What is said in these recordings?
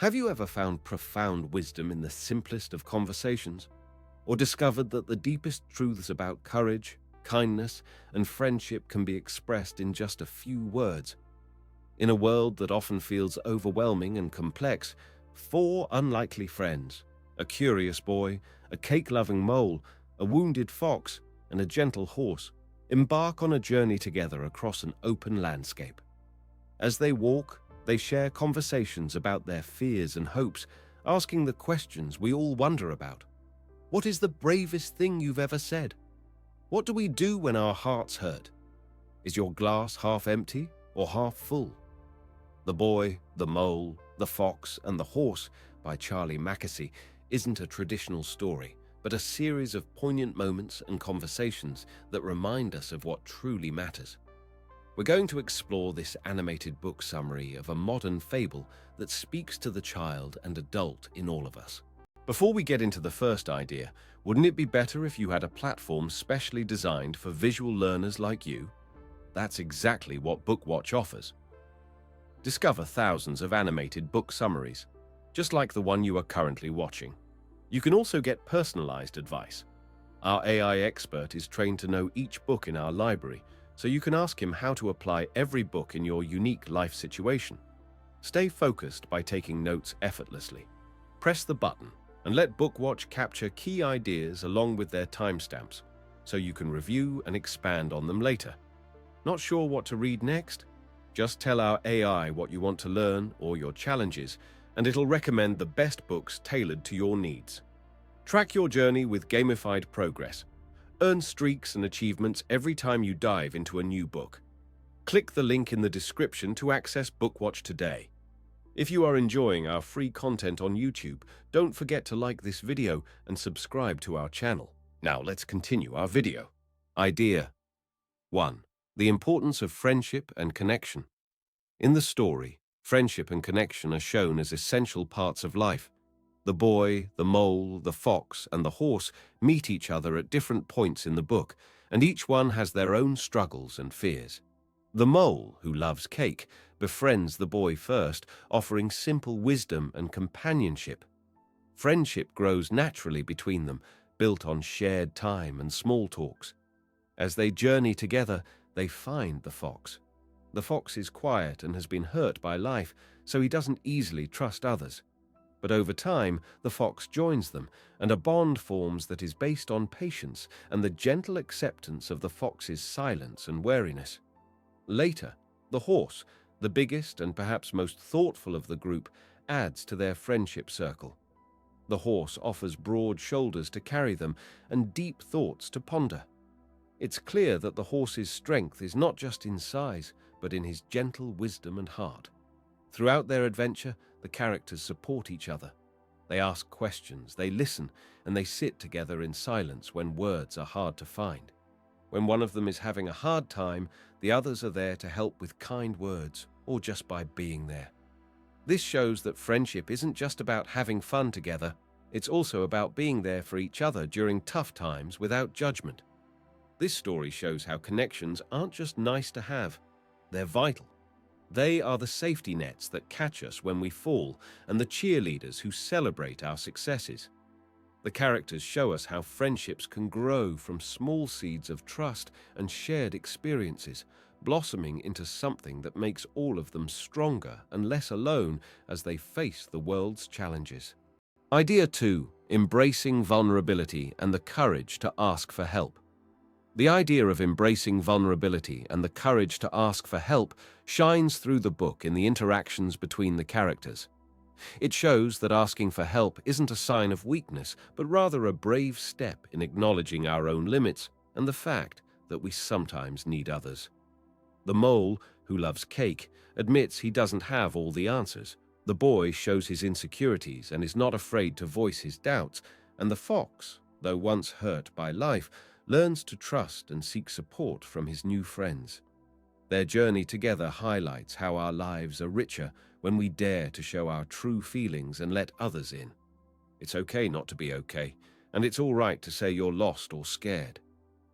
Have you ever found profound wisdom in the simplest of conversations? Or discovered that the deepest truths about courage, kindness, and friendship can be expressed in just a few words? In a world that often feels overwhelming and complex, four unlikely friends, a curious boy, a cake-loving mole, a wounded fox, and a gentle horse, embark on a journey together across an open landscape. As they walk, they share conversations about their fears and hopes, asking the questions we all wonder about. What is the bravest thing you've ever said? What do we do when our hearts hurt? Is your glass half empty or half full? The Boy, the Mole, the Fox, and the Horse by Charlie Mackesy isn't a traditional story, but a series of poignant moments and conversations that remind us of what truly matters. We're going to explore this animated book summary of a modern fable that speaks to the child and adult in all of us. Before we get into the first idea, wouldn't it be better if you had a platform specially designed for visual learners like you? That's exactly what BookWatch offers. Discover thousands of animated book summaries, just like the one you are currently watching. You can also get personalized advice. Our AI expert is trained to know each book in our library, so you can ask him how to apply every book in your unique life situation. Stay focused by taking notes effortlessly. Press the button and let BookWatch capture key ideas along with their timestamps, so you can review and expand on them later. Not sure what to read next? Just tell our AI what you want to learn or your challenges, and it'll recommend the best books tailored to your needs. Track your journey with gamified progress. Earn streaks and achievements every time you dive into a new book. Click the link in the description to access BookWatch today. If you are enjoying our free content on YouTube, don't forget to like this video and subscribe to our channel. Now let's continue our video. Idea 1. The importance of friendship and connection. In the story, friendship and connection are shown as essential parts of life. The boy, the mole, the fox, and the horse meet each other at different points in the book, and each one has their own struggles and fears. The mole, who loves cake, befriends the boy first, offering simple wisdom and companionship. Friendship grows naturally between them, built on shared time and small talks. As they journey together, they find the fox. The fox is quiet and has been hurt by life, so he doesn't easily trust others. But over time, the fox joins them, and a bond forms that is based on patience and the gentle acceptance of the fox's silence and wariness. Later, the horse, the biggest and perhaps most thoughtful of the group, adds to their friendship circle. The horse offers broad shoulders to carry them and deep thoughts to ponder. It's clear that the horse's strength is not just in size, but in his gentle wisdom and heart. Throughout their adventure, the characters support each other. They ask questions, they listen, and they sit together in silence when words are hard to find. When one of them is having a hard time, the others are there to help with kind words or just by being there. This shows that friendship isn't just about having fun together, it's also about being there for each other during tough times without judgment. This story shows how connections aren't just nice to have, they're vital. They are the safety nets that catch us when we fall and the cheerleaders who celebrate our successes. The characters show us how friendships can grow from small seeds of trust and shared experiences, blossoming into something that makes all of them stronger and less alone as they face the world's challenges. Idea 2. Embracing vulnerability and the courage to ask for help. The idea of embracing vulnerability and the courage to ask for help shines through the book in the interactions between the characters. It shows that asking for help isn't a sign of weakness, but rather a brave step in acknowledging our own limits and the fact that we sometimes need others. The mole, who loves cake, admits he doesn't have all the answers. The boy shows his insecurities and is not afraid to voice his doubts, and the fox, though once hurt by life, learns to trust and seek support from his new friends. Their journey together highlights how our lives are richer when we dare to show our true feelings and let others in. It's okay not to be okay, and it's all right to say you're lost or scared.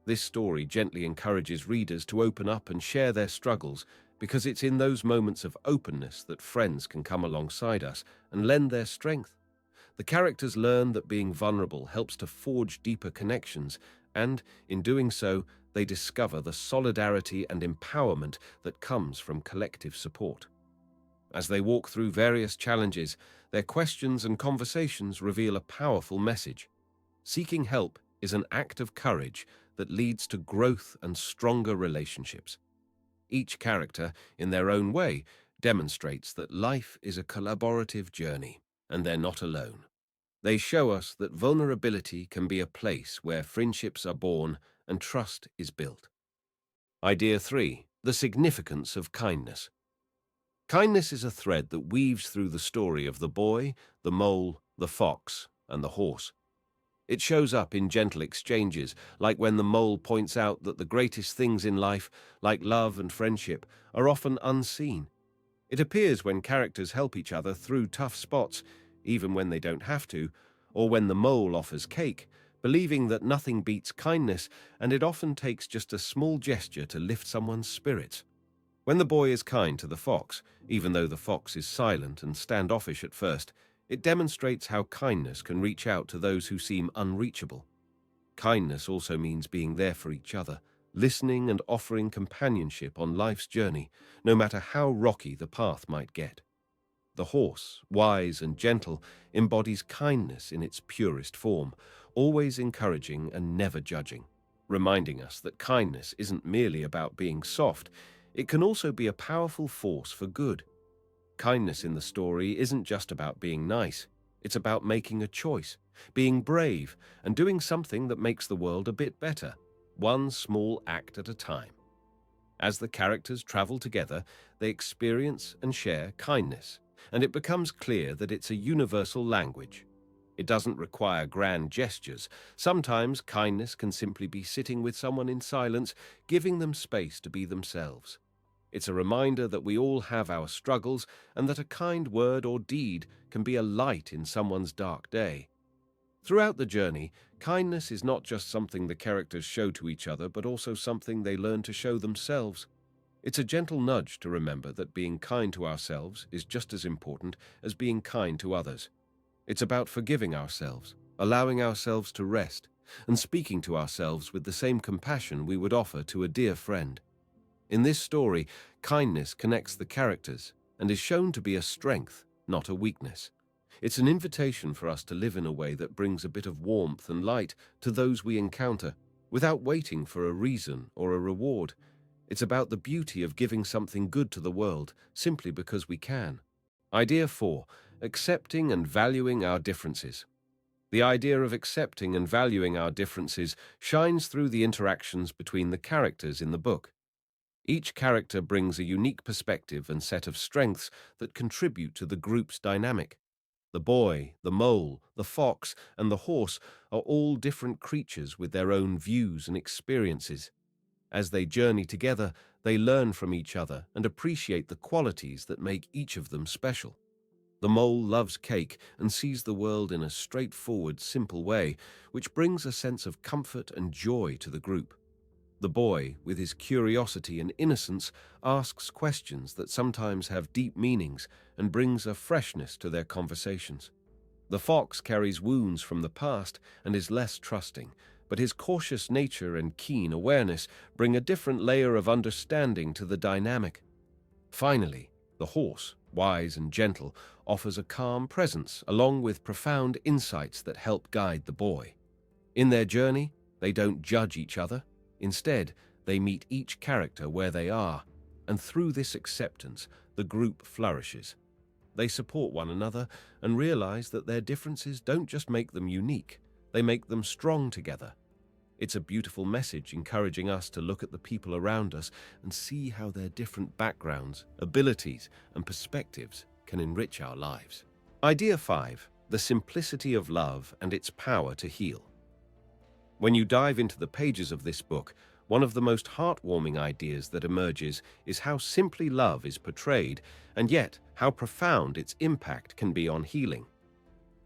This story gently encourages readers to open up and share their struggles, because it's in those moments of openness that friends can come alongside us and lend their strength. The characters learn that being vulnerable helps to forge deeper connections, and, in doing so, they discover the solidarity and empowerment that comes from collective support. As they walk through various challenges, their questions and conversations reveal a powerful message. Seeking help is an act of courage that leads to growth and stronger relationships. Each character, in their own way, demonstrates that life is a collaborative journey, and they're not alone. They show us that vulnerability can be a place where friendships are born and trust is built. Idea 3. The significance of kindness. Kindness is a thread that weaves through the story of the boy, the mole, the fox, and the horse. It shows up in gentle exchanges, like when the mole points out that the greatest things in life, like love and friendship, are often unseen. It appears when characters help each other through tough spots, even when they don't have to, or when the mole offers cake, believing that nothing beats kindness, and it often takes just a small gesture to lift someone's spirits. When the boy is kind to the fox, even though the fox is silent and standoffish at first, it demonstrates how kindness can reach out to those who seem unreachable. Kindness also means being there for each other, listening and offering companionship on life's journey, no matter how rocky the path might get. The horse, wise and gentle, embodies kindness in its purest form, always encouraging and never judging, reminding us that kindness isn't merely about being soft, it can also be a powerful force for good. Kindness in the story isn't just about being nice, it's about making a choice, being brave, and doing something that makes the world a bit better, one small act at a time. As the characters travel together, they experience and share kindness, and it becomes clear that it's a universal language. It doesn't require grand gestures. Sometimes kindness can simply be sitting with someone in silence, giving them space to be themselves. It's a reminder that we all have our struggles and that a kind word or deed can be a light in someone's dark day. Throughout the journey, kindness is not just something the characters show to each other, but also something they learn to show themselves. It's a gentle nudge to remember that being kind to ourselves is just as important as being kind to others. It's about forgiving ourselves, allowing ourselves to rest, and speaking to ourselves with the same compassion we would offer to a dear friend. In this story, kindness connects the characters and is shown to be a strength, not a weakness. It's an invitation for us to live in a way that brings a bit of warmth and light to those we encounter, without waiting for a reason or a reward. It's about the beauty of giving something good to the world simply because we can. Idea 4. Accepting and valuing our differences. The idea of accepting and valuing our differences shines through the interactions between the characters in the book. Each character brings a unique perspective and set of strengths that contribute to the group's dynamic. The boy, the mole, the fox, and the horse are all different creatures with their own views and experiences. As they journey together, they learn from each other and appreciate the qualities that make each of them special. The mole loves cake and sees the world in a straightforward, simple way, which brings a sense of comfort and joy to the group. The boy, with his curiosity and innocence, asks questions that sometimes have deep meanings and brings a freshness to their conversations. The fox carries wounds from the past and is less trusting, but his cautious nature and keen awareness bring a different layer of understanding to the dynamic. Finally, the horse, wise and gentle, offers a calm presence along with profound insights that help guide the boy. In their journey, they don't judge each other. Instead, they meet each character where they are, and through this acceptance, the group flourishes. They support one another and realize that their differences don't just make them unique, they make them strong together. It's a beautiful message encouraging us to look at the people around us and see how their different backgrounds, abilities, and perspectives can enrich our lives. Idea 5. The simplicity of love and its power to heal. When you dive into the pages of this book, one of the most heartwarming ideas that emerges is how simply love is portrayed, and yet how profound its impact can be on healing.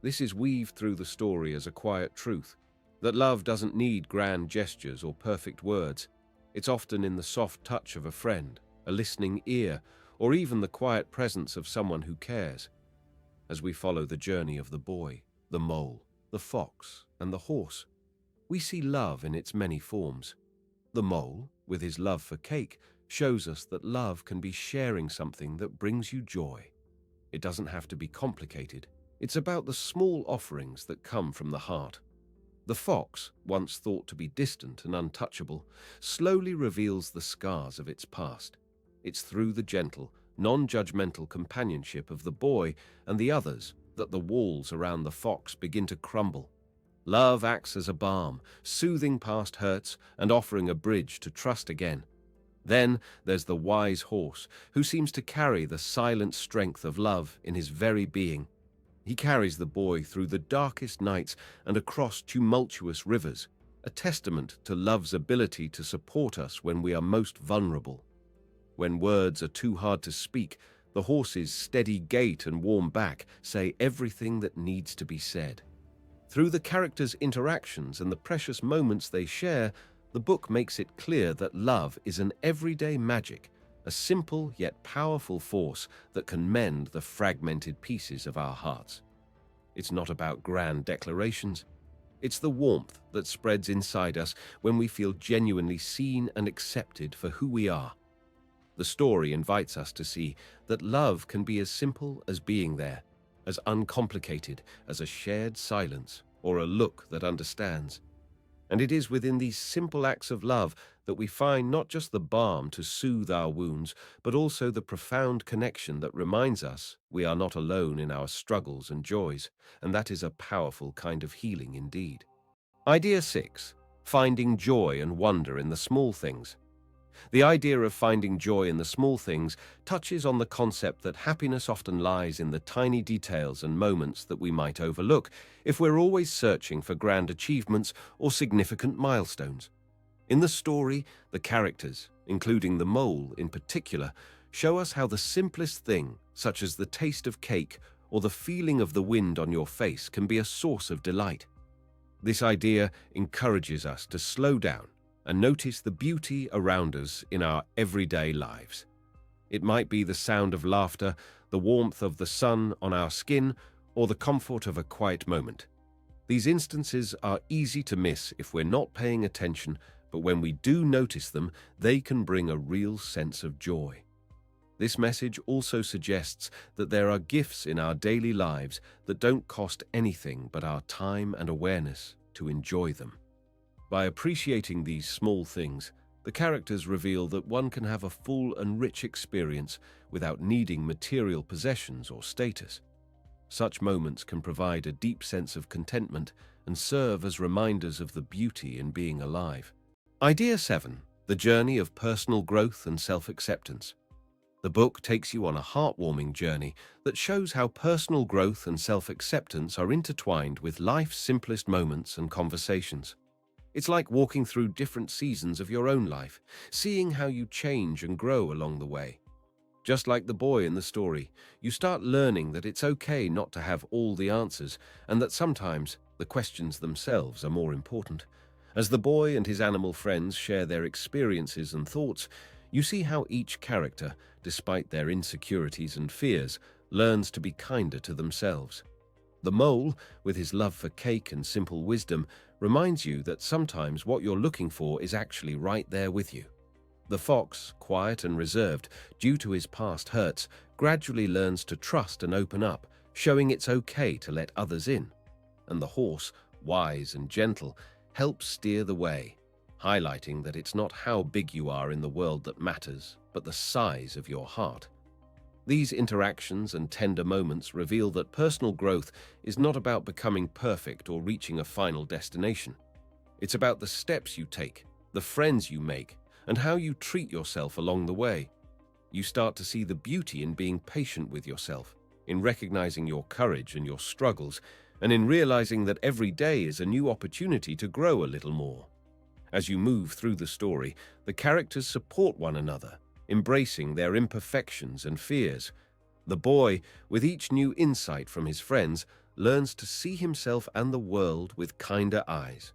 This is weaved through the story as a quiet truth, that love doesn't need grand gestures or perfect words. It's often in the soft touch of a friend, a listening ear, or even the quiet presence of someone who cares. As we follow the journey of the boy, the mole, the fox, and the horse, we see love in its many forms. The mole, with his love for cake, shows us that love can be sharing something that brings you joy. It doesn't have to be complicated. It's about the small offerings that come from the heart. The fox, once thought to be distant and untouchable, slowly reveals the scars of its past. It's through the gentle, non-judgmental companionship of the boy and the others that the walls around the fox begin to crumble. Love acts as a balm, soothing past hurts and offering a bridge to trust again. Then there's the wise horse, who seems to carry the silent strength of love in his very being. He carries the boy through the darkest nights and across tumultuous rivers, a testament to love's ability to support us when we are most vulnerable. When words are too hard to speak, the horse's steady gait and warm back say everything that needs to be said. Through the characters' interactions and the precious moments they share, the book makes it clear that love is an everyday magic, a simple yet powerful force that can mend the fragmented pieces of our hearts. It's not about grand declarations. It's the warmth that spreads inside us when we feel genuinely seen and accepted for who we are. The story invites us to see that love can be as simple as being there, as uncomplicated as a shared silence or a look that understands. And it is within these simple acts of love that we find not just the balm to soothe our wounds, but also the profound connection that reminds us we are not alone in our struggles and joys, and that is a powerful kind of healing indeed. Idea 6. Finding joy and wonder in the small things. The idea of finding joy in the small things touches on the concept that happiness often lies in the tiny details and moments that we might overlook if we're always searching for grand achievements or significant milestones. In the story, the characters, including the mole in particular, show us how the simplest thing, such as the taste of cake or the feeling of the wind on your face, can be a source of delight. This idea encourages us to slow down and notice the beauty around us in our everyday lives. It might be the sound of laughter, the warmth of the sun on our skin, or the comfort of a quiet moment. These instances are easy to miss if we're not paying attention, but when we do notice them, they can bring a real sense of joy. This message also suggests that there are gifts in our daily lives that don't cost anything but our time and awareness to enjoy them. By appreciating these small things, the characters reveal that one can have a full and rich experience without needing material possessions or status. Such moments can provide a deep sense of contentment and serve as reminders of the beauty in being alive. Idea 7. The journey of personal growth and self-acceptance. The book takes you on a heartwarming journey that shows how personal growth and self-acceptance are intertwined with life's simplest moments and conversations. It's like walking through different seasons of your own life, seeing how you change and grow along the way. Just like the boy in the story, you start learning that it's okay not to have all the answers, and that sometimes the questions themselves are more important. As the boy and his animal friends share their experiences and thoughts, you see how each character, despite their insecurities and fears, learns to be kinder to themselves. The mole, with his love for cake and simple wisdom, reminds you that sometimes what you're looking for is actually right there with you. The fox, quiet and reserved due to his past hurts, gradually learns to trust and open up, showing it's okay to let others in. And the horse, wise and gentle, helps steer the way, highlighting that it's not how big you are in the world that matters, but the size of your heart. These interactions and tender moments reveal that personal growth is not about becoming perfect or reaching a final destination. It's about the steps you take, the friends you make, and how you treat yourself along the way. You start to see the beauty in being patient with yourself, in recognizing your courage and your struggles, and in realizing that every day is a new opportunity to grow a little more. As you move through the story, the characters support one another, embracing their imperfections and fears. The boy, with each new insight from his friends, learns to see himself and the world with kinder eyes.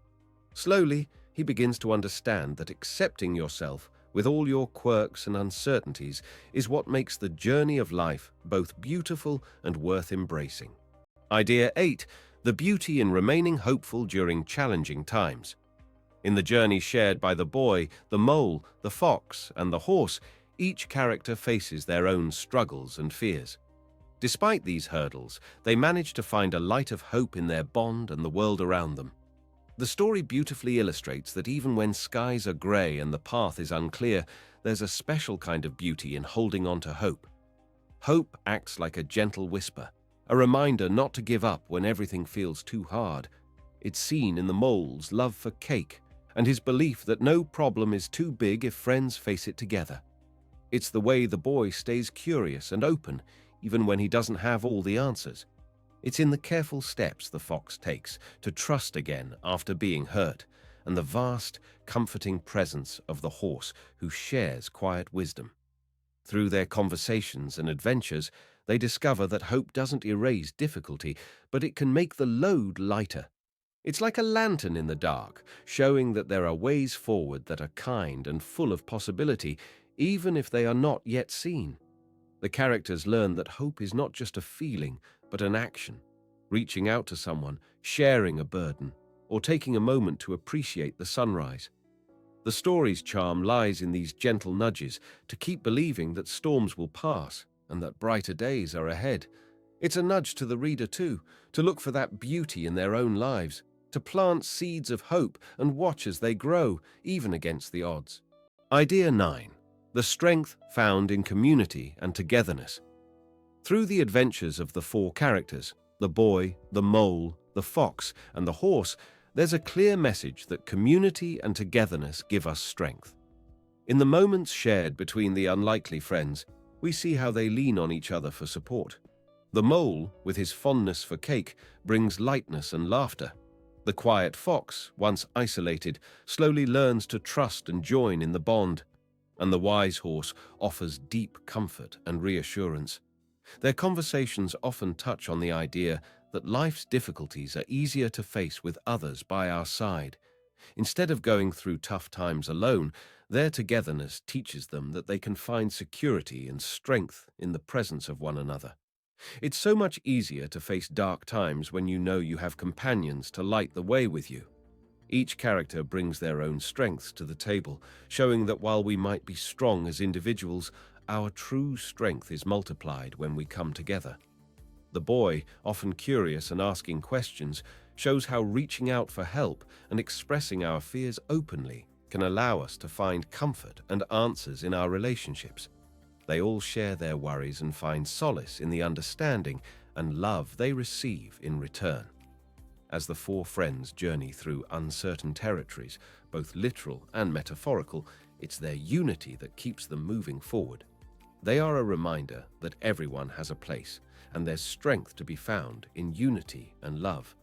Slowly, he begins to understand that accepting yourself with all your quirks and uncertainties, is what makes the journey of life both beautiful and worth embracing. Idea 8. The beauty in remaining hopeful during challenging times. In the journey shared by the boy, the mole, the fox, and the horse, each character faces their own struggles and fears. Despite these hurdles, they manage to find a light of hope in their bond and the world around them. The story beautifully illustrates that even when skies are grey and the path is unclear, there's a special kind of beauty in holding on to hope. Hope acts like a gentle whisper, a reminder not to give up when everything feels too hard. It's seen in the mole's love for cake and his belief that no problem is too big if friends face it together. It's the way the boy stays curious and open, even when he doesn't have all the answers. It's in the careful steps the fox takes to trust again after being hurt, and the vast, comforting presence of the horse who shares quiet wisdom. Through their conversations and adventures, they discover that hope doesn't erase difficulty, but it can make the load lighter. It's like a lantern in the dark, showing that there are ways forward that are kind and full of possibility, even if they are not yet seen. The characters learn that hope is not just a feeling, but an action, reaching out to someone, sharing a burden, or taking a moment to appreciate the sunrise. The story's charm lies in these gentle nudges to keep believing that storms will pass and that brighter days are ahead. It's a nudge to the reader too, to look for that beauty in their own lives, to plant seeds of hope and watch as they grow, even against the odds. Idea 9. The strength found in community and togetherness. Through the adventures of the four characters, the boy, the mole, the fox, and the horse, there's a clear message that community and togetherness give us strength. In the moments shared between the unlikely friends, we see how they lean on each other for support. The mole, with his fondness for cake, brings lightness and laughter. The quiet fox, once isolated, slowly learns to trust and join in the bond. And the wise horse offers deep comfort and reassurance. Their conversations often touch on the idea that life's difficulties are easier to face with others by our side. Instead of going through tough times alone, their togetherness teaches them that they can find security and strength in the presence of one another. It's so much easier to face dark times when you know you have companions to light the way with you. Each character brings their own strengths to the table, showing that while we might be strong as individuals, our true strength is multiplied when we come together. The boy, often curious and asking questions, shows how reaching out for help and expressing our fears openly can allow us to find comfort and answers in our relationships. They all share their worries and find solace in the understanding and love they receive in return. As the four friends journey through uncertain territories, both literal and metaphorical, it's their unity that keeps them moving forward. They are a reminder that everyone has a place, and there's strength to be found in unity and love.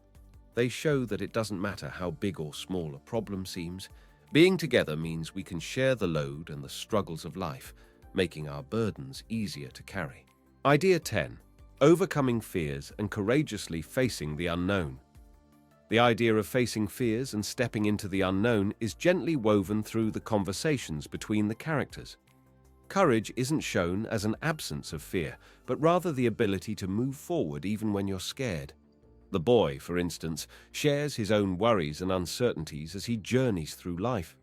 They show that it doesn't matter how big or small a problem seems. Being together means we can share the load and the struggles of life, making our burdens easier to carry. Idea 10. Overcoming fears and courageously facing the unknown. The idea of facing fears and stepping into the unknown is gently woven through the conversations between the characters. Courage isn't shown as an absence of fear, but rather the ability to move forward even when you're scared. The boy, for instance, shares his own worries and uncertainties as he journeys through life.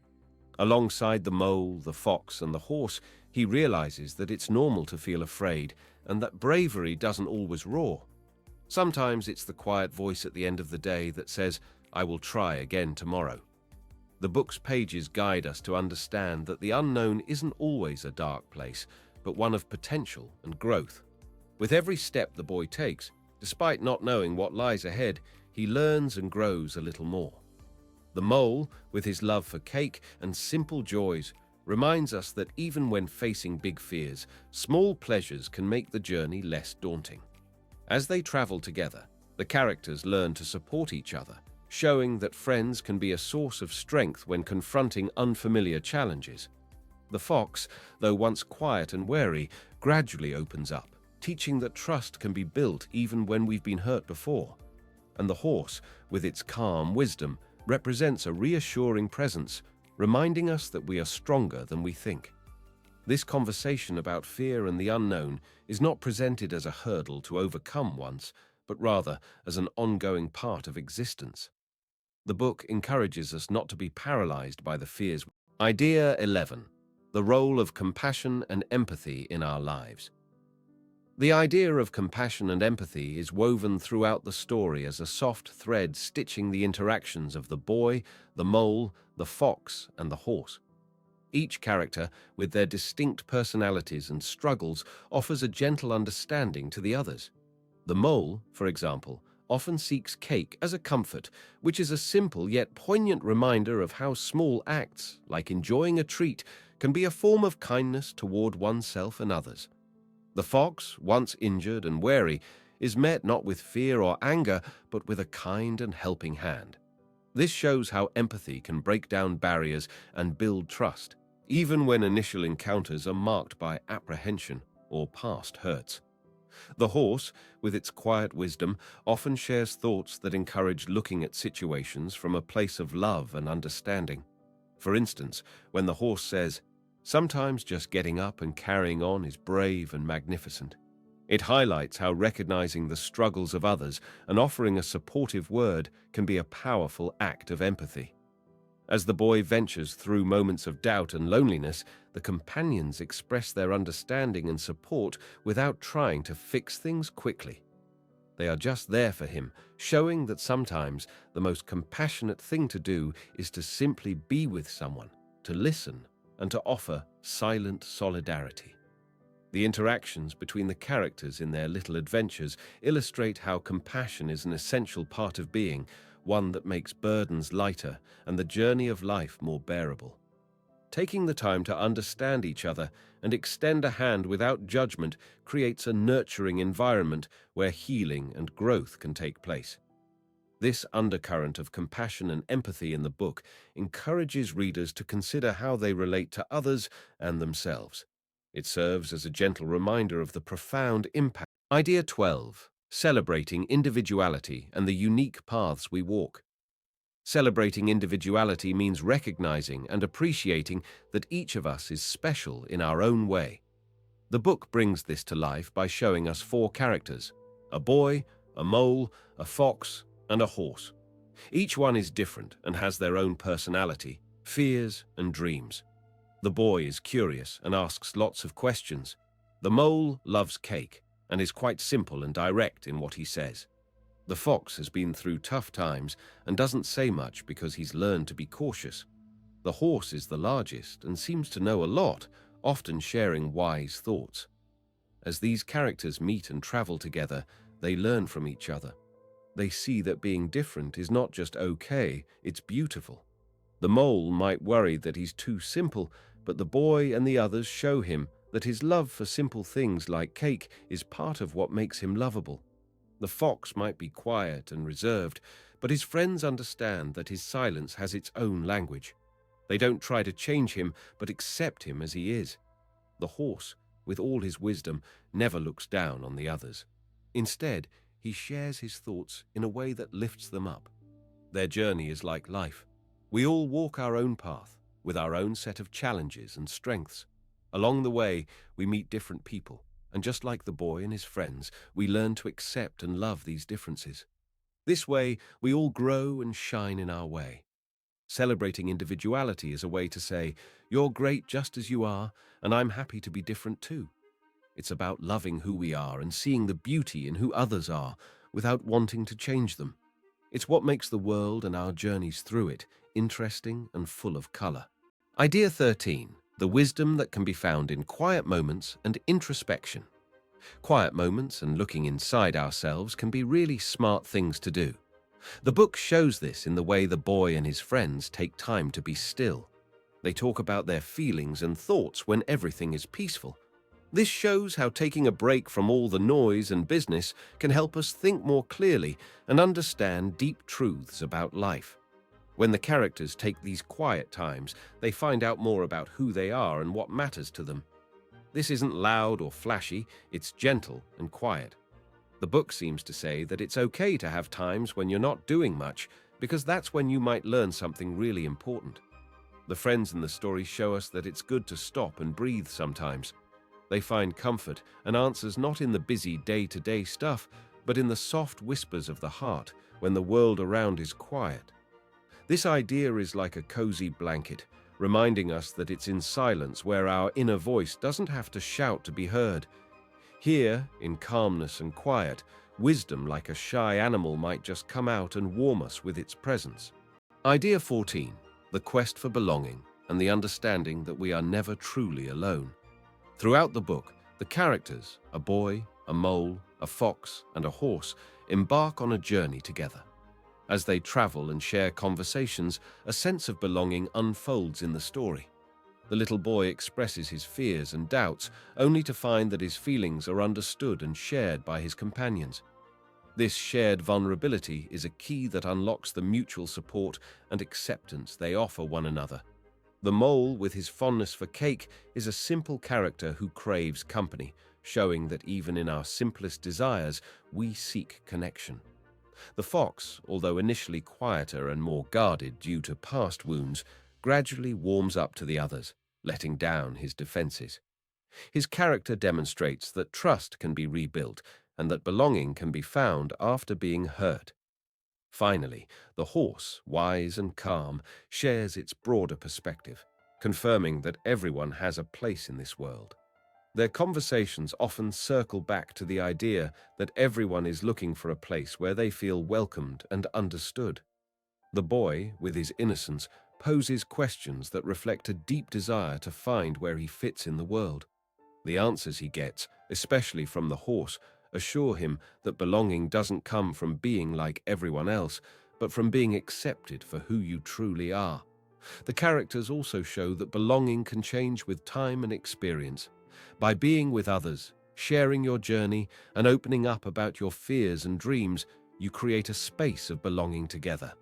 Alongside the mole, the fox, and the horse, he realizes that it's normal to feel afraid and that bravery doesn't always roar. Sometimes it's the quiet voice at the end of the day that says, "I will try again tomorrow." The book's pages guide us to understand that the unknown isn't always a dark place, but one of potential and growth. With every step the boy takes, despite not knowing what lies ahead, he learns and grows a little more. The mole, with his love for cake and simple joys, reminds us that even when facing big fears, small pleasures can make the journey less daunting. As they travel together, the characters learn to support each other, showing that friends can be a source of strength when confronting unfamiliar challenges. The fox, though once quiet and wary, gradually opens up, teaching that trust can be built even when we've been hurt before. And the horse, with its calm wisdom, represents a reassuring presence, reminding us that we are stronger than we think. This conversation about fear and the unknown is not presented as a hurdle to overcome once, but rather as an ongoing part of existence. The book encourages us not to be paralyzed by the fears. Idea 11. The role of compassion and empathy in our lives. The idea of compassion and empathy is woven throughout the story as a soft thread stitching the interactions of the boy, the mole, the fox, and the horse. Each character, with their distinct personalities and struggles, offers a gentle understanding to the others. The mole, for example, often seeks cake as a comfort, which is a simple yet poignant reminder of how small acts, like enjoying a treat, can be a form of kindness toward oneself and others. The fox, once injured and wary, is met not with fear or anger, but with a kind and helping hand. This shows how empathy can break down barriers and build trust, even when initial encounters are marked by apprehension or past hurts. The horse, with its quiet wisdom, often shares thoughts that encourage looking at situations from a place of love and understanding. For instance, when the horse says, "Sometimes just getting up and carrying on is brave and magnificent," it highlights how recognizing the struggles of others and offering a supportive word can be a powerful act of empathy. As the boy ventures through moments of doubt and loneliness, the companions express their understanding and support without trying to fix things quickly. They are just there for him, showing that sometimes the most compassionate thing to do is to simply be with someone, to listen, and to offer silent solidarity. The interactions between the characters in their little adventures illustrate how compassion is an essential part of being, one that makes burdens lighter and the journey of life more bearable. Taking the time to understand each other and extend a hand without judgment creates a nurturing environment where healing and growth can take place. This undercurrent of compassion and empathy in the book encourages readers to consider how they relate to others and themselves. It serves as a gentle reminder of the profound impact. Idea 12. Celebrating individuality and the unique paths we walk. Celebrating individuality means recognizing and appreciating that each of us is special in our own way. The book brings this to life by showing us 4 characters: a boy, a mole, a fox, and a horse. Each one is different and has their own personality, fears, and dreams. The boy is curious and asks lots of questions. The mole loves cake and is quite simple and direct in what he says. The fox has been through tough times and doesn't say much because he's learned to be cautious. The horse is the largest and seems to know a lot, often sharing wise thoughts. As these characters meet and travel together, they learn from each other. They see that being different is not just okay, it's beautiful. The mole might worry that he's too simple, but the boy and the others show him that his love for simple things like cake is part of what makes him lovable. The fox might be quiet and reserved, but his friends understand that his silence has its own language. They don't try to change him, but accept him as he is. The horse, with all his wisdom, never looks down on the others. Instead, he shares his thoughts in a way that lifts them up. Their journey is like life. We all walk our own path, with our own set of challenges and strengths. Along the way, we meet different people, and just like the boy and his friends, we learn to accept and love these differences. This way, we all grow and shine in our way. Celebrating individuality is a way to say, "You're great just as you are, and I'm happy to be different too." It's about loving who we are and seeing the beauty in who others are, without wanting to change them. It's what makes the world and our journeys through it interesting and full of color. Idea 13. The wisdom that can be found in quiet moments and introspection. Quiet moments and looking inside ourselves can be really smart things to do. The book shows this in the way the boy and his friends take time to be still. They talk about their feelings and thoughts when everything is peaceful. This shows how taking a break from all the noise and business can help us think more clearly and understand deep truths about life. When the characters take these quiet times, they find out more about who they are and what matters to them. This isn't loud or flashy, it's gentle and quiet. The book seems to say that it's okay to have times when you're not doing much, because that's when you might learn something really important. The friends in the story show us that it's good to stop and breathe sometimes. They find comfort and answers not in the busy day-to-day stuff, but in the soft whispers of the heart when the world around is quiet. This idea is like a cozy blanket, reminding us that it's in silence where our inner voice doesn't have to shout to be heard. Here, in calmness and quiet, wisdom like a shy animal might just come out and warm us with its presence. Idea 14. The quest for belonging and the understanding that we are never truly alone. Throughout the book, the characters, a boy, a mole, a fox, and a horse, embark on a journey together. As they travel and share conversations, a sense of belonging unfolds in the story. The little boy expresses his fears and doubts, only to find that his feelings are understood and shared by his companions. This shared vulnerability is a key that unlocks the mutual support and acceptance they offer one another. The mole, with his fondness for cake, is a simple character who craves company, showing that even in our simplest desires, we seek connection. The fox, although initially quieter and more guarded due to past wounds, gradually warms up to the others, letting down his defenses. His character demonstrates that trust can be rebuilt and that belonging can be found after being hurt. Finally, the horse, wise and calm, shares its broader perspective, confirming that everyone has a place in this world. Their conversations often circle back to the idea that everyone is looking for a place where they feel welcomed and understood. The boy, with his innocence, poses questions that reflect a deep desire to find where he fits in the world. The answers he gets, especially from the horse, assure him that belonging doesn't come from being like everyone else, but from being accepted for who you truly are. The characters also show that belonging can change with time and experience. By being with others, sharing your journey, and opening up about your fears and dreams, you create a space of belonging together.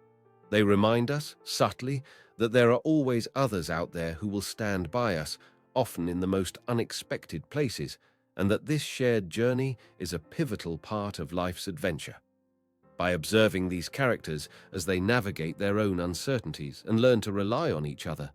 They remind us, subtly, that there are always others out there who will stand by us, often in the most unexpected places, and that this shared journey is a pivotal part of life's adventure. By observing these characters as they navigate their own uncertainties and learn to rely on each other,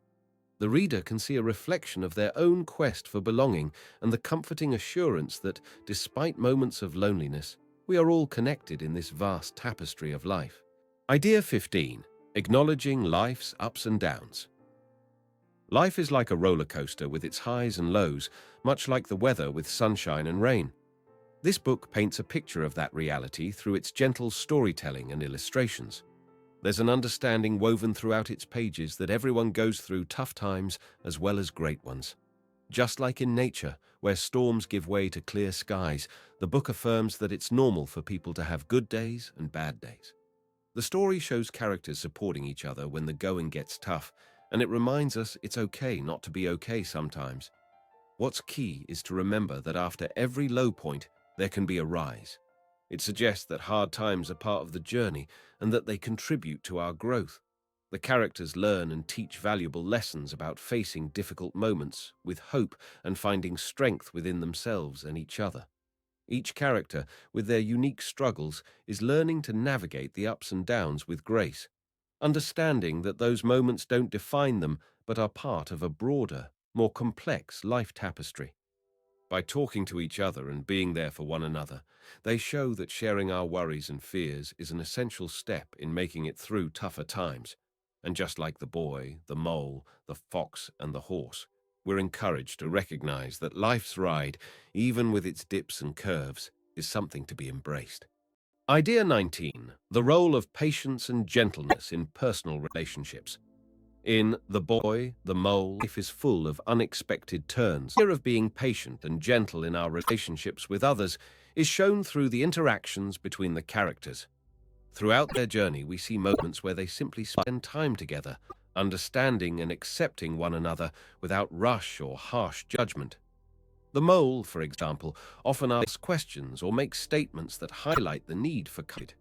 the reader can see a reflection of their own quest for belonging and the comforting assurance that, despite moments of loneliness, we are all connected in this vast tapestry of life. Idea 15. Acknowledging life's ups and downs. Life is like a roller coaster with its highs and lows, much like the weather with sunshine and rain. This book paints a picture of that reality through its gentle storytelling and illustrations. There's an understanding woven throughout its pages that everyone goes through tough times as well as great ones. Just like in nature, where storms give way to clear skies, the book affirms that it's normal for people to have good days and bad days. The story shows characters supporting each other when the going gets tough, and it reminds us it's okay not to be okay sometimes. What's key is to remember that after every low point, there can be a rise. It suggests that hard times are part of the journey and that they contribute to our growth. The characters learn and teach valuable lessons about facing difficult moments with hope and finding strength within themselves and each other. Each character, with their unique struggles, is learning to navigate the ups and downs with grace, understanding that those moments don't define them but are part of a broader, more complex life tapestry. By talking to each other and being there for one another, they show that sharing our worries and fears is an essential step in making it through tougher times. And just like the boy, the mole, the fox, and the horse, we're encouraged to recognize that life's ride, even with its dips and curves, is something to be embraced. Idea 19. The role of patience and gentleness in personal relationships. In The Boy, the Mole, life is full of unexpected turns. The idea of being patient and gentle in our relationships with others is shown through the interactions between the characters. Throughout their journey, we see moments where they simply spend time together, understanding and accepting one another without rush or harsh judgment. The mole, for example, often asks questions or makes statements that highlight the need for kindness.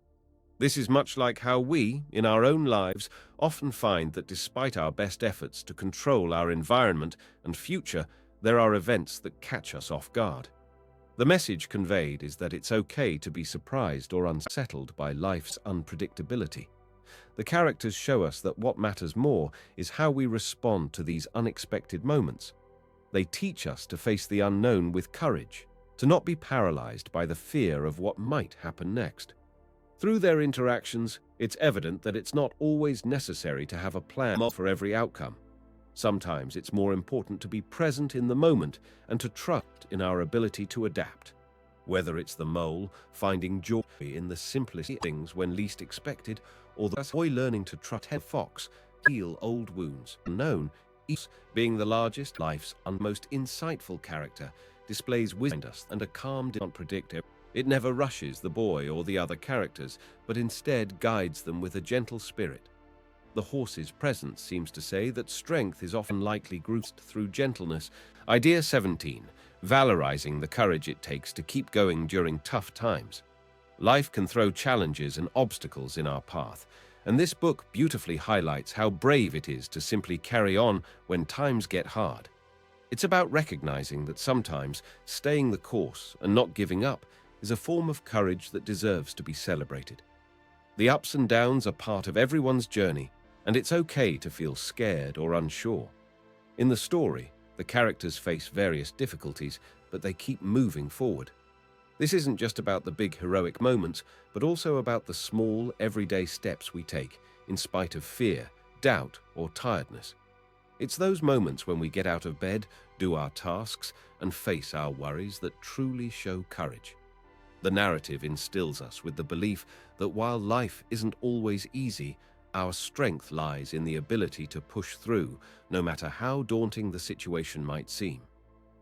This is much like how we, in our own lives, often find that despite our best efforts to control our environment and future, there are events that catch us off guard. The message conveyed is that it's okay to be surprised or unsettled by life's unpredictability. The characters show us that what matters more is how we respond to these unexpected moments. They teach us to face the unknown with courage, to not be paralyzed by the fear of what might happen next. Through their interactions, it's evident that it's not always necessary to have a plan for every outcome. Sometimes it's more important to be present in the moment and to trust in our ability to adapt. Whether it's the mole finding joy in the simplest things when least expected, or the boy learning to trust the fox, heal old wounds. Unknown, being the largest, life's most insightful character, displays wisdom and a calm does not predict it. It never rushes the boy or the other characters, but instead guides them with a gentle spirit. The horse's presence seems to say that strength is often likely grouped through gentleness. Idea 17. Valorizing the courage it takes to keep going during tough times. Life can throw challenges and obstacles in our path, and this book beautifully highlights how brave it is to simply carry on when times get hard. It's about recognizing that sometimes staying the course and not giving up is a form of courage that deserves to be celebrated. The ups and downs are part of everyone's journey, and it's okay to feel scared or unsure. In the story, the characters face various difficulties, but they keep moving forward. This isn't just about the big heroic moments, but also about the small, everyday steps we take, in spite of fear, doubt, or tiredness. It's those moments when we get out of bed, do our tasks, and face our worries that truly show courage. The narrative instills us with the belief that while life isn't always easy, our strength lies in the ability to push through, no matter how daunting the situation might seem.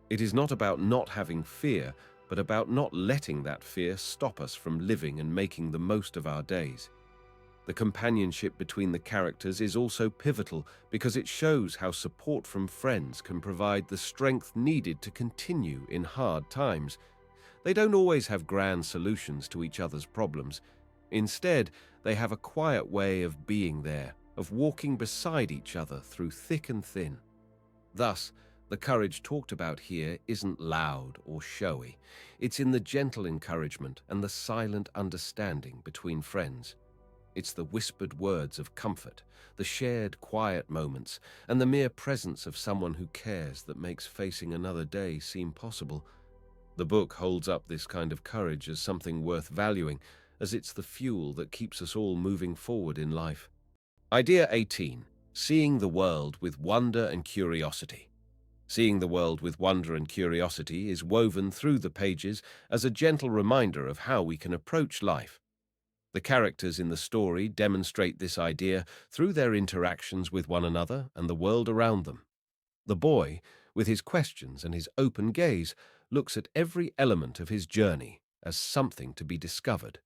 It is not about not having fear, but about not letting that fear stop us from living and making the most of our days. The companionship between the characters is also pivotal because it shows how support from friends can provide the strength needed to continue in hard times. They don't always have grand solutions to each other's problems. Instead, they have a quiet way of being there, of walking beside each other through thick and thin. Thus, the courage talked about here isn't loud or showy. It's in the gentle encouragement and the silent understanding between friends. It's the whispered words of comfort, the shared quiet moments, and the mere presence of someone who cares that makes facing another day seem possible. The book holds up this kind of courage as something worth valuing, as it's the fuel that keeps us all moving forward in life. Idea 18. Seeing the world with wonder and curiosity. Seeing the world with wonder and curiosity is woven through the pages as a gentle reminder of how we can approach life. The characters in the story demonstrate this idea through their interactions with one another and the world around them. The boy, with his questions and his open gaze, looks at every element of his journey as something to be discovered.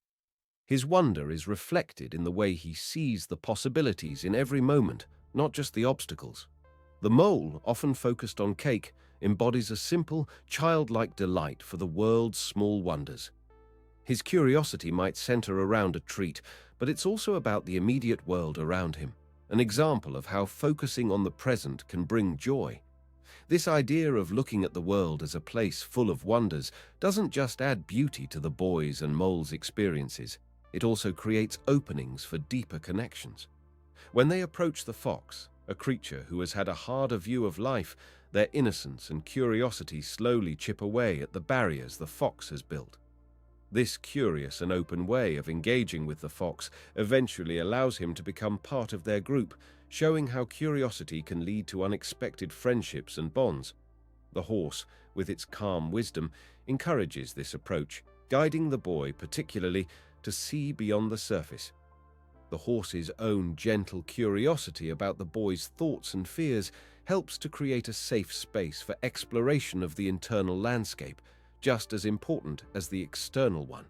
His wonder is reflected in the way he sees the possibilities in every moment, not just the obstacles. The mole, often focused on cake, embodies a simple, childlike delight for the world's small wonders. His curiosity might center around a treat, but it's also about the immediate world around him, an example of how focusing on the present can bring joy. This idea of looking at the world as a place full of wonders doesn't just add beauty to the boy's and mole's experiences, it also creates openings for deeper connections. When they approach the fox, a creature who has had a harder view of life, their innocence and curiosity slowly chip away at the barriers the fox has built. This curious and open way of engaging with the fox eventually allows him to become part of their group, showing how curiosity can lead to unexpected friendships and bonds. The horse, with its calm wisdom, encourages this approach, guiding the boy particularly to see beyond the surface. The horse's own gentle curiosity about the boy's thoughts and fears helps to create a safe space for exploration of the internal landscape, just as important as the external one.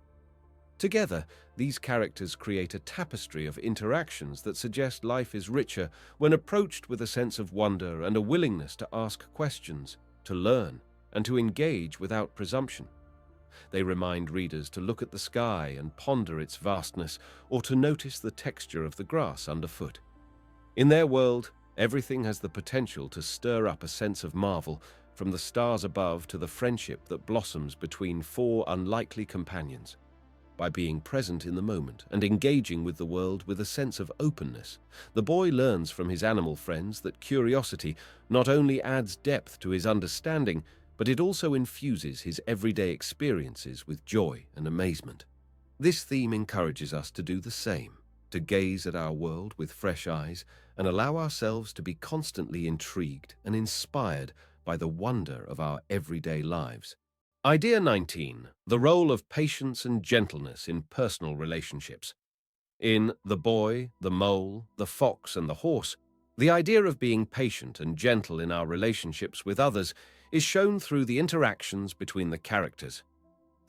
Together, these characters create a tapestry of interactions that suggest life is richer when approached with a sense of wonder and a willingness to ask questions, to learn, and to engage without presumption. They remind readers to look at the sky and ponder its vastness, or to notice the texture of the grass underfoot. In their world, everything has the potential to stir up a sense of marvel, from the stars above to the friendship that blossoms between four unlikely companions. by being present in the moment and engaging with the world with a sense of openness. The boy learns from his animal friends that curiosity not only adds depth to his understanding, but it also infuses his everyday experiences with joy and amazement. This theme encourages us to do the same, to gaze at our world with fresh eyes and allow ourselves to be constantly intrigued and inspired by the wonder of our everyday lives. Idea 19. The role of patience and gentleness in personal relationships. In The Boy, the Mole, the Fox, and the Horse, the idea of being patient and gentle in our relationships with others is shown through the interactions between the characters.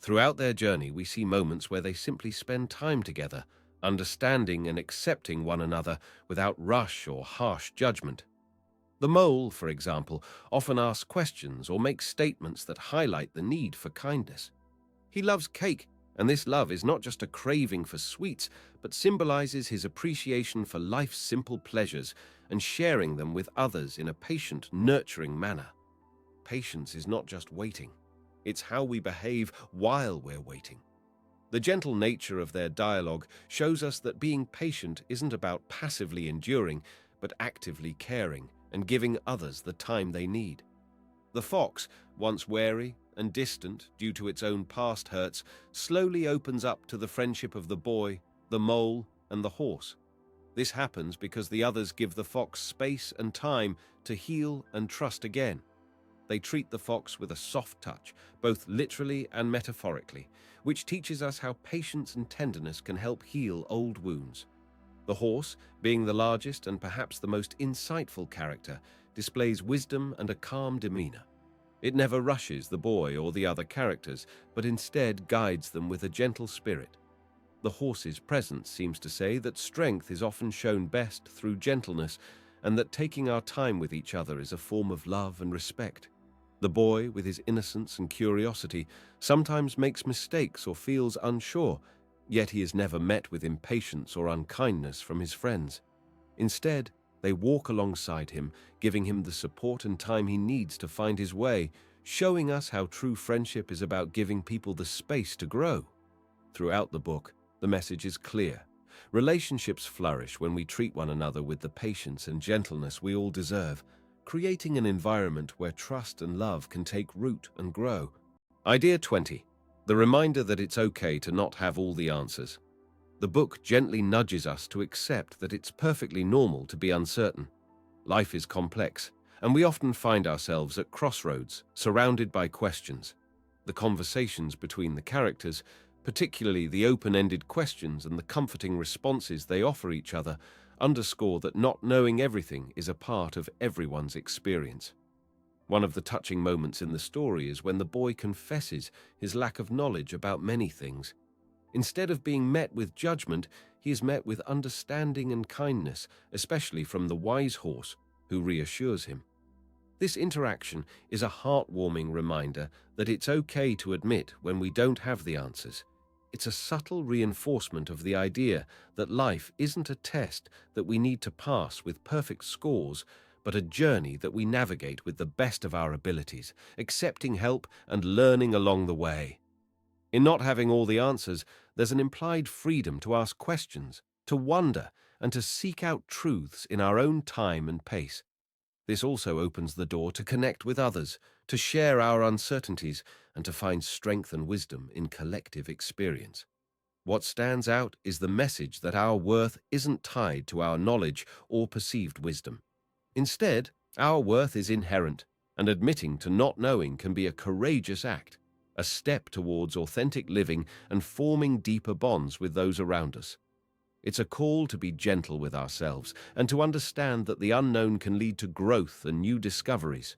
Throughout their journey, we see moments where they simply spend time together, understanding and accepting one another without rush or harsh judgment. The mole, for example, often asks questions or makes statements that highlight the need for kindness. He loves cake, and this love is not just a craving for sweets, but symbolizes his appreciation for life's simple pleasures and sharing them with others in a patient, nurturing manner. Patience is not just waiting. It's how we behave while we're waiting. The gentle nature of their dialogue shows us that being patient isn't about passively enduring, but actively caring and giving others the time they need. The fox, once wary and distant due to its own past hurts, slowly opens up to the friendship of the boy, the mole, and the horse. This happens because the others give the fox space and time to heal and trust again. They treat the fox with a soft touch, both literally and metaphorically, which teaches us how patience and tenderness can help heal old wounds. The horse, being the largest and perhaps the most insightful character, displays wisdom and a calm demeanor. It never rushes the boy or the other characters, but instead guides them with a gentle spirit. The horse's presence seems to say that strength is often shown best through gentleness, and that taking our time with each other is a form of love and respect. The boy, with his innocence and curiosity, sometimes makes mistakes or feels unsure, yet he is never met with impatience or unkindness from his friends. Instead, they walk alongside him, giving him the support and time he needs to find his way, showing us how true friendship is about giving people the space to grow. Throughout the book, the message is clear. Relationships flourish when we treat one another with the patience and gentleness we all deserve, creating an environment where trust and love can take root and grow. Idea 20. The reminder that it's okay to not have all the answers. The book gently nudges us to accept that it's perfectly normal to be uncertain. Life is complex, and we often find ourselves at crossroads, surrounded by questions. The conversations between the characters, particularly the open-ended questions and the comforting responses they offer each other, underscore that not knowing everything is a part of everyone's experience. One of the touching moments in the story is when the boy confesses his lack of knowledge about many things. Instead of being met with judgment, he is met with understanding and kindness, especially from the wise horse, who reassures him. This interaction is a heartwarming reminder that it's okay to admit when we don't have the answers. It's a subtle reinforcement of the idea that life isn't a test that we need to pass with perfect scores, but a journey that we navigate with the best of our abilities, accepting help and learning along the way. In not having all the answers, there's an implied freedom to ask questions, to wonder, and to seek out truths in our own time and pace. This also opens the door to connect with others, to share our uncertainties, and to find strength and wisdom in collective experience. What stands out is the message that our worth isn't tied to our knowledge or perceived wisdom. Instead, our worth is inherent, and admitting to not knowing can be a courageous act, a step towards authentic living and forming deeper bonds with those around us. It's a call to be gentle with ourselves and to understand that the unknown can lead to growth and new discoveries.